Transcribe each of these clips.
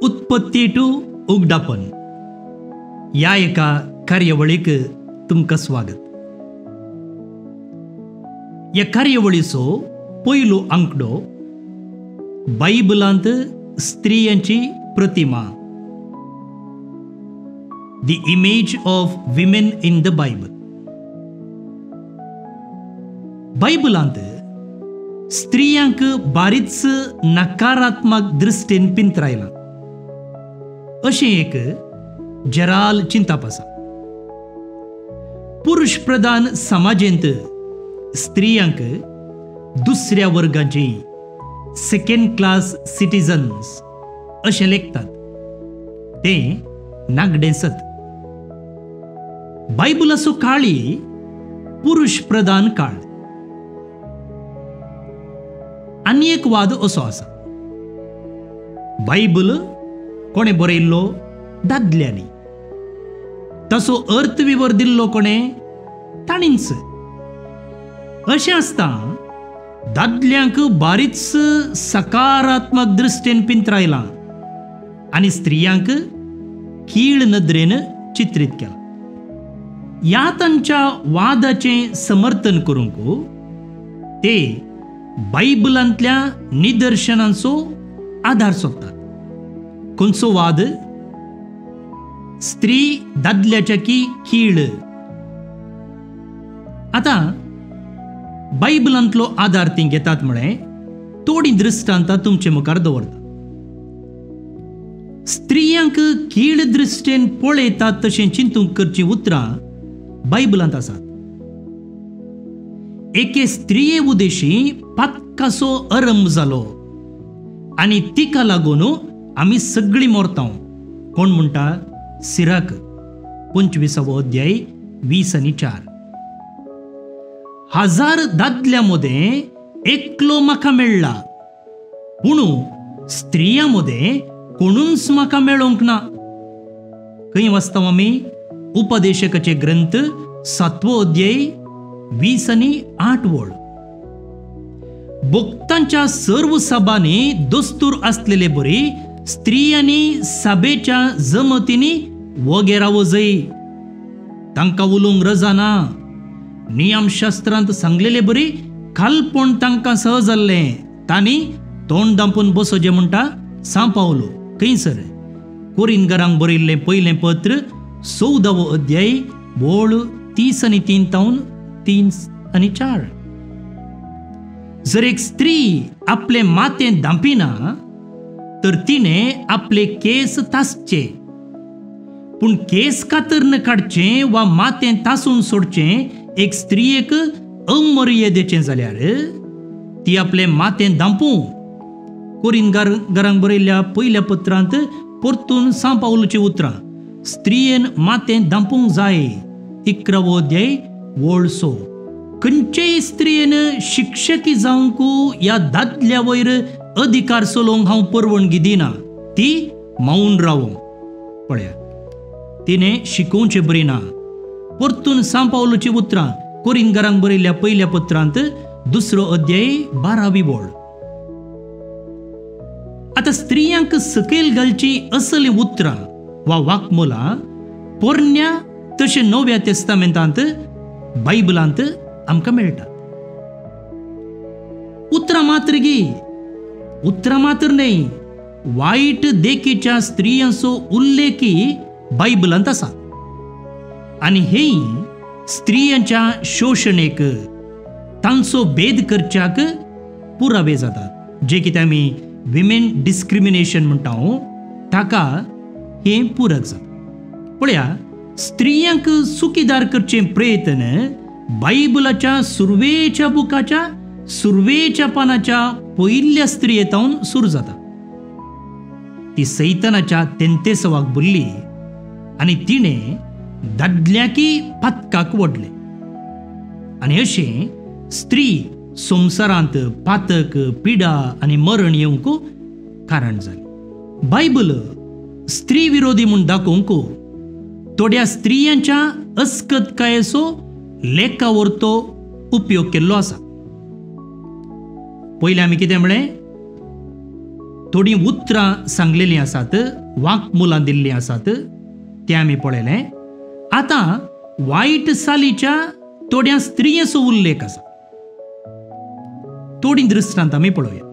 उत्पत्ती टू उगडापण या एका कार्यावळीक तुमकां स्वागत. या कार्यावळीचो पयलो आंकडो बायबलांत स्त्रियांची प्रतिमा, the image of women in the Bible. बायबलांत स्त्रियांक बारीच नकारात्मक दृश्टीन पिंतरायला अशें एक जराल चिंताप आसा. पुरुष प्रधान समाजेंत स्त्रियांक दुसऱ्या वर्गाची सेकंड क्लास सिटीजन्स अशें लेखतात. तें नागडें सत. बायबलाचो काळी पुरुष प्रधान काळ. आनी एक वाद असो आसा, बायबल कोणें बरयल्लो? दादल्यांनी. ताचो अर्थ विवर दिल्लो कोणें? ताणींच. अशें आसता दादल्यांक बारीच सकारात्मक दृश्टीन पिंतरायलां आनी स्त्रियांक कीळ नदरेन चित्रीत केलां. ह्या तांच्या वादाचें समर्थन करूंक ते बायबलांतल्या निदर्शनांचो आधार सोदतात. खंयचो वाद? स्त्री दादल्याच्या की कीळ. आता बायबलांतलो आधार ती घेतात म्हळें थोडी दृश्टांतां तुमचे मुखार दवरता. स्त्रियांक कीळ दृश्टेन पळयतात तशें चिंतूंक करचीं उतरां बायबलांत आसात. एके स्त्रिये उदेशी पातकाचो आरंभ जालो आनी तिका लागून आमी सगळीं मोरतांव. कोण म्हणटा? सिराक 25 अध्याय 20 आणि 4. 1000 दादल्या मदें एकलो म्हाका मेळ्ळा, पूण स्त्रियां मदें कोणूच म्हाका मेळोंक ना. खंय वाचता आमी? उपदेशकाचे ग्रंथ 7 अध्याय 20 आणि 8 वळ. भक्तांच्या सर्व सभांनी दस्तूर असलेले बरी स्त्रियांनी सभेच्या जमतींनी वगे रावो जाय. तांकां उलोवंक रजा ना. नियमशास्त्रांत सांगलेले बरी खालपण तांकां सहज जाल्लें. तांणी तोंड दांपून बसोचें म्हणटा सा पावलो. खंयसर? कोरिंथकारांक बरयल्लें पयलें पत्र 14 अध्याय वळ 30 आणि 3 आणि 4. जर एक स्त्री आपले मातें दांपिना तर तिने आपले केस तासचे, पूण केस कातरन काडचे वा मातें तासून सोडचें एक स्त्रियेक अमर्यादेचें जाल्यार ती आपले मातें दांपूं. कोरिंथकारांक बरयल्ल्या पयल्या पत्रांत परतून सा पावलोचीं उतरां. स्त्रियेन मातें दांपूंक जाय. 11 अध्याय वळ 6. खंयचेय स्त्रियेन शिक्षकी जावंक ह्या दादल्या वयर अधिकार चलोवंक हांव परवानगी दिना. ती मौन रावो. पळया, तिने शिकोवचें बरी ना. परतून सा पावलोचीं उतरां कोरिंथकारांक बरयल्ल्या पयल्या पत्रांत 2 अध्याय 12 वळ. आता स्त्रियांक सकयल घालची असली उतरां वा वाक्मोलां पोरण्या तशें नव्या तेस्तामेंतांत बायबलांत आमकां मेळटात. उतरां मात्र गी. उतरां मात्र न्हय, वायट देखीच्या स्त्रियांचो उल्लेखी बायबलांत आसा. आनी हेय स्त्रियांच्या शोशणेक, तांचो भेद करच्याक पुरावे जातात. जे कितें आमी विमेन डिस्क्रिमिनेशन म्हणटा ताका हें पूरक जाता. पळया, स्त्रियांक चुकीदार करचे प्रयत्न बायबलाच्या सुरवेच्या बुकाच्या सुरवेच्या पानाच्या पयल्या स्त्रियेतावन सुरू जाता. ती सैतानाच्या तेंतेसवाक बुरली आनी तिणे दादल्याकी पातकाक ओडले. आनी अशें स्त्री संवसारांत पातक, पिडा आनी मरण येवंक कारण जाली. बायबल स्त्री विरोधी म्हूण दाखोवंक थोड्या स्त्रियांच्या अस्कतकायेचो लेखावरतो उपयोग केल्लो आसा. पयलीं आमी कितें म्हळें? थोडी उतरां सांगलेलीं आसात, वाक्मुलां दिल्लीं आसात, तें आमी पळयलें. आतां वायट सालीच्या थोड्या स्त्रियेचो उल्लेख आसा. थोडी दृश्टांत आमी पळोवया.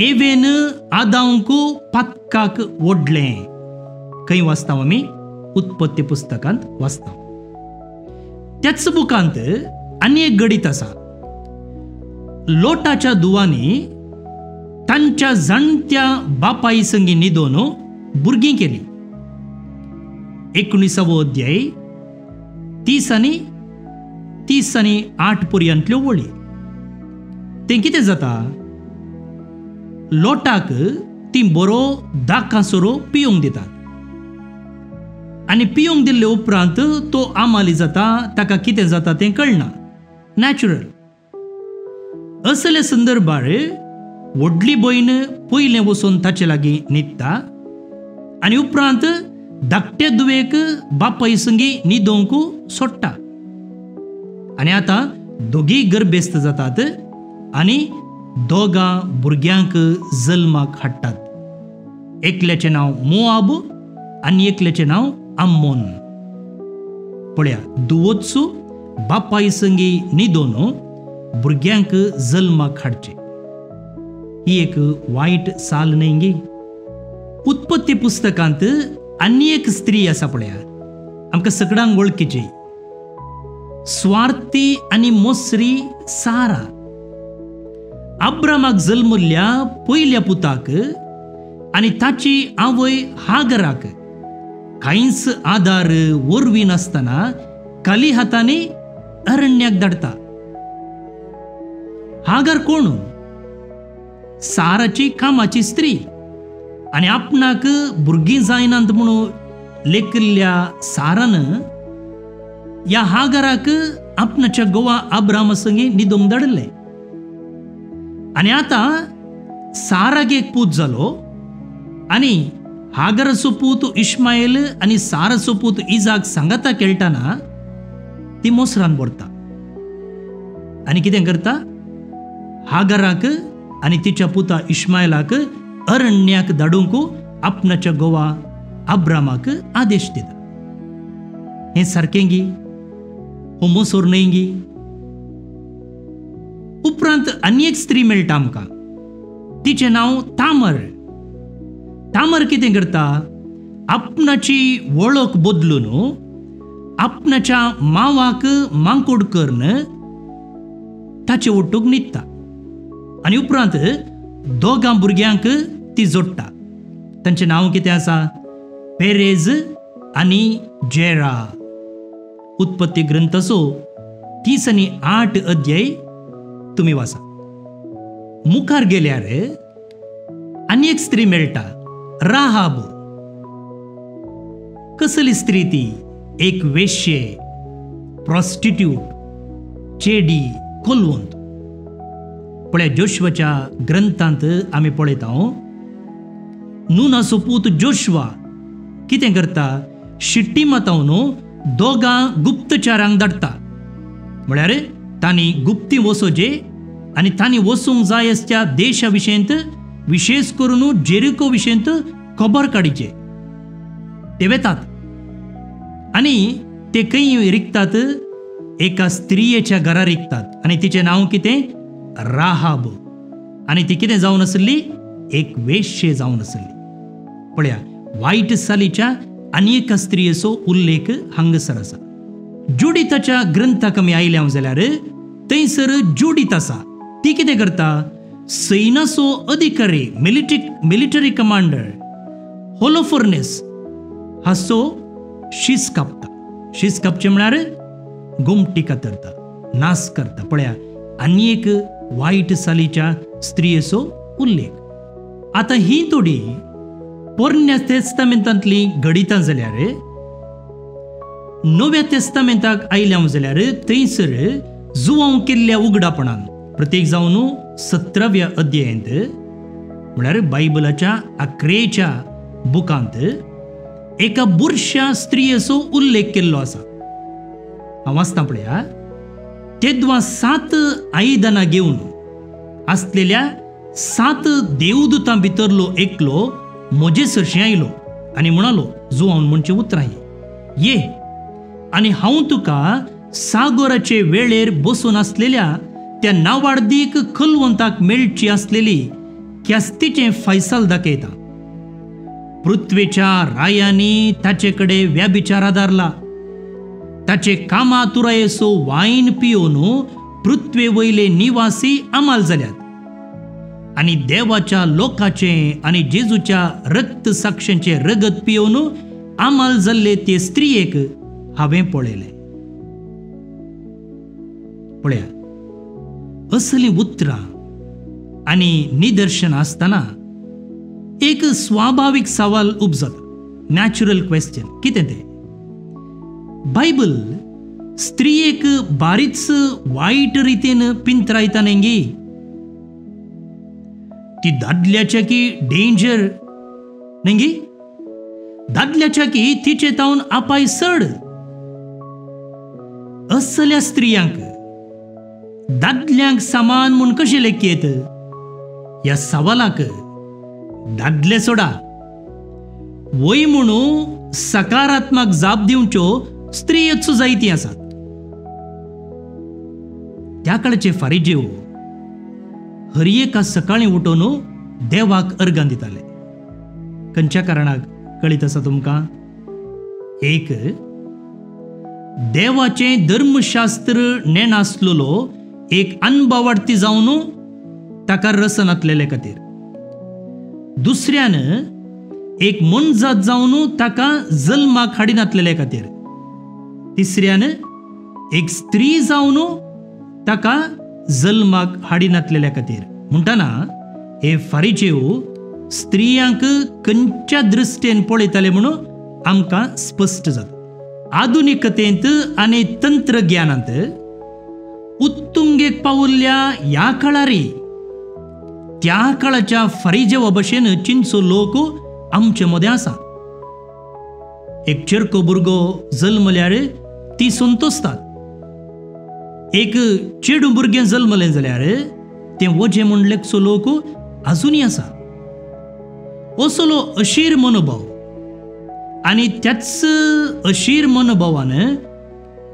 एवेन आदांक पातकाक ओडलें. खंय वाचता आमी? उत्पत्ती पुस्तकांत वाचता. त्याच बुकांत आनी एक गडीत आसा. लोटाच्या धुवांनी तांच्या जाणट्या बापाई संगी न्हिदोन भुरगीं केली. 19 अध्याय 30 आनी 8 पर्यंतल्यो वळी. तें कितें जाता? लोटाक ती बरो दाकासोरो पिवंक दितात आनी पिवंक दिल्ले उपरांत तो आमाली जाता. ताका कितें जाता तें कळना. नॅचरल. असले संदर्भार व्हडली भयण पयलें वचून ताचे लागीं न्हिदता आनी उपरांत धाकटे धुवेक बापाय संगी न्हिदोवंक सोडटा. आनी आतां दोगी गर्भेस्त जातात आनी दोगां भुरग्यांक जल्माक हाडटात. एकल्याचें नांव मोआब आनी एकल्याचें नांव आम्मोन. पळया, दुवोत्सू बापाय संगी न्हिदोन भुरग्यांक जल्माक हाडचे. ही एक वायट साल न्हय गे. उत्पत्ती पुस्तकांत आनी एक स्त्री आसा पळया, आमकां सगळ्यांक वळखीची. स्वार्थी आनी मोसरी सारा. अब्रामाक जल्मल्ल्या पयल्या पुताक आनी ताची आवय हागराक कांयच आदार वरवीं नासतना खाली हातांनी अरण्याक धाडटा. हागर कोण? साराची कामाची स्त्री. आनी आपणाक भुरगीं जायनात म्हणून लेखिल्ल्या सारान ह्या हागराक आपणाच्या घोवा अब्रामा संगी न्हिदोवंक धाडलें. आनी आतां साराक एक पूत जालो आनी हागराचो पूत इश्माएल आनी साराचो पूत इजाक सांगाता खेळटाना ती मोसरान व्हरता आनी कितें करता? हागराक आनी तिच्या पुता इश्माएलाक अरण्याक धाडूंक आपणाच्या घोवा अब्रामाक आदेश दिता. हें सारकें गी? हो मोसोर न्हय गी? उपरांत आनी एक स्त्री मेळटा आमकां. तिचें नांव तामर. तामर कितें करता? आपणाची वळख बदलून आपणाच्या मावाक मांकोड करून ताचे ओट्टूक न्हिदता आनी उपरांत दोगां भुरग्यांक ती जोडटा. तांचें नांव कितें आसा? पेरेज आनी जेरा. उत्पत्ती ग्रंथाचो 30 आनी 8 अध्याय तुमी वाचा. मुखार गेल्यार आनी एक स्त्री मेळटा, राहाब. कसली स्त्री ती? एक वेश्ये, प्रॉस्टिट्यूट, चेडी, कोलवंत. पळय, जोशवाच्या ग्रंथांत आमी पळयता नूनाचो पूत जोशवा कितें करता? शिट्टीम तावन दोगां गुप्तचारांक धाडटा. म्हळ्यार तांणी गुप्ती वचोवचे आनी तांणी वचूंक जाय असत्या देशा विशयंत, विशेष करून जेरिको विशयंत खबर काडचे. ते वेतात आनी ते खंय रिकतात? एका स्त्रियेच्या घरा रिकतात आनी तिचें नांव कितें? राहाब. आनी ती कितें जावन आसली? एक वेश्ये जावन आसली. पळया, वायट सालीच्या आनी एका स्त्रियेचो उल्लेख हांगासर आसा. जुडिताच्या ग्रंथाक आमी आयल्या जाल्यार थंयसर जुडीत आसा. ती कितें करता? सैन्याचो अधिकारी, मिलिटरी कमांडर होलोफोर्नेस हाचो शीस कापता. शीस कापचे म्हळ्यार गुमटी कातरता, नाश करता. पळया, आनी एक वायट सालीच्या स्त्रियेचो उल्लेख. आतां ही थोडी पोरण्या तेस्तामेंतांतली घडितां जाल्यार नव्या तेस्तामेंताक आयल्या जाल्यार थंयसर जुवांव केल्ल्या उगडापणान प्रत्येक जावन 17व्या अध्यायांत म्हळ्यार बायबलाच्या 11च्या बुकांत एका बुरश्या स्त्रियेचो उल्लेख केल्लो आसा. हांव वाचता पळया. तेदवा 7 आयदनां घेवन आसलेल्या 7 देवदूतां भितरलो एकलो म्हजे सरशी आयलो आनी म्हणालो, जुआवन म्हणचे उतरां ये आनी हांव तुका सागराचे वेळेर बसून आसलेल्या त्या नावार्दीक खलवंताक मेळची आसलेली ख्यास्तीचें फैसल दाखयता. पृथ्वेच्या रायांनी ताचे कडे व्याभिचार आदारला. ताचे कामा तुरायेसो वायन पियोन पृथ्वे वयले निवासी आमाल जाल्यात. आनी देवाच्या लोकांचे आनी जेजूच्या रक्त साक्षांचे रगत पियोन आमाल जाल्ले ते स्त्रियेक हांवें पळयले. पळया, असली उतरां आनी निदर्शनां आसतना एक स्वाभाविक सवाल उपजता, नॅचरल क्वेश्चन. कितें तें? बायबल स्त्रियेक बारीच वायट रितीन पिंतरायता नेंगी. ती दादल्याच्या की डेंजर नेंगी, दादल्याच्या की तिचे तावन आपाय सड. असल्या स्त्रियांक दादल्यांक समान म्हूण कशें लेखयत? ह्या सवालाक दादले सोडा, वय म्हणून सकारात्मक जाप दिवच्यो स्त्रियोच जायती आसात. त्या काळचे फारिजेव हर एका सकाळी उठून देवाक अर्गां दिताले. खंयच्या कारणाक कळीत आसा तुमकां? एक, देवाचें धर्मशास्त्र नेण आसलेलो एक अनबावार्थी जावन ताका रसन आतलेले खातीर. दुसऱ्यान एक मनजात जावन ताका जल्माक हाडीन आतलेले खातीर. तिसऱ्यान एक स्त्री जावन ताका जल्माक हाडीन आतलेल्या खातीर. म्हणटना हे फारिजेव स्त्रियांक खंयच्या दृश्टेन पळयताले म्हणून आमकां स्पश्ट जाता. आधुनिकतेंत आनी तंत्रज्ञानांत उत्तुंगेक पावल्ल्या ह्या काळारी त्या काळाच्या फारिजेवा भशेन चिंचो लोक आमचे मदें आसा. एक चेरको भुरगो जल्मल्यार ती संतोसतात. एक चेडू भुरगें जल्मलें जाल्यार तें वजें म्हूण लेखचो लोक आजुनी आसा. असलो अशीर मनोभाव आनी त्याच अशीर मनोभावान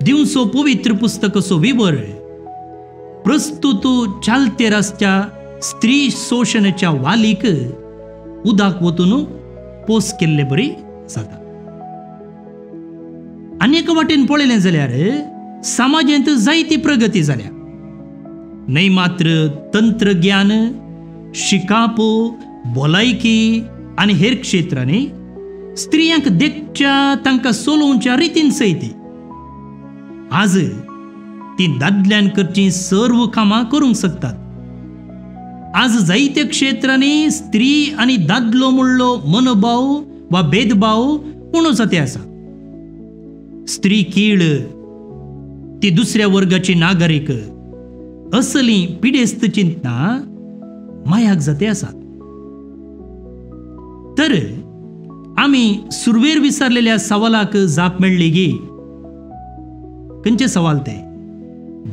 दिवचो पवित्र पुस्तकाचो विवर प्रस्तुत चालते रस्त्या स्त्री शोषणाच्या वालीक उदाक वतून पोस केल्ले बरी जाता. अनेक वाटेन पळयलें जाल्यार समाजांत जायती प्रगती जाल्या. न्हय मात्र तंत्रज्ञान, शिकाप, भलायकी आनी हेर क्षेत्रांनी स्त्रियांक देखच्या तांकां चलोवच्या रितीन सयती. आज ती दादल्यान करची सर्व कामां करूंक शकतात. आज जायत्या क्षेत्रांनी स्त्री आनी दादलो म्हणलो मनोभाव वा भेदभाव उणो जाते आसा. स्त्री कीळ, ती दुसऱ्या वर्गाची नागरीक, असली पिडेस्त चिंतना मायाक जाते आसात. तर आमी सुरवेर विचारलेल्या सवालाक जाप मेळ्ळी गी. खंयचे सवाल ते?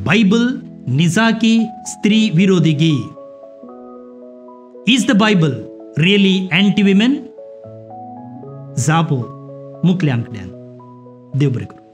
बायबल निजा की स्त्री विरोधी गी? Is the Bible really anti women? जापो मुखल्यांकड्यान. देव बरें करूं.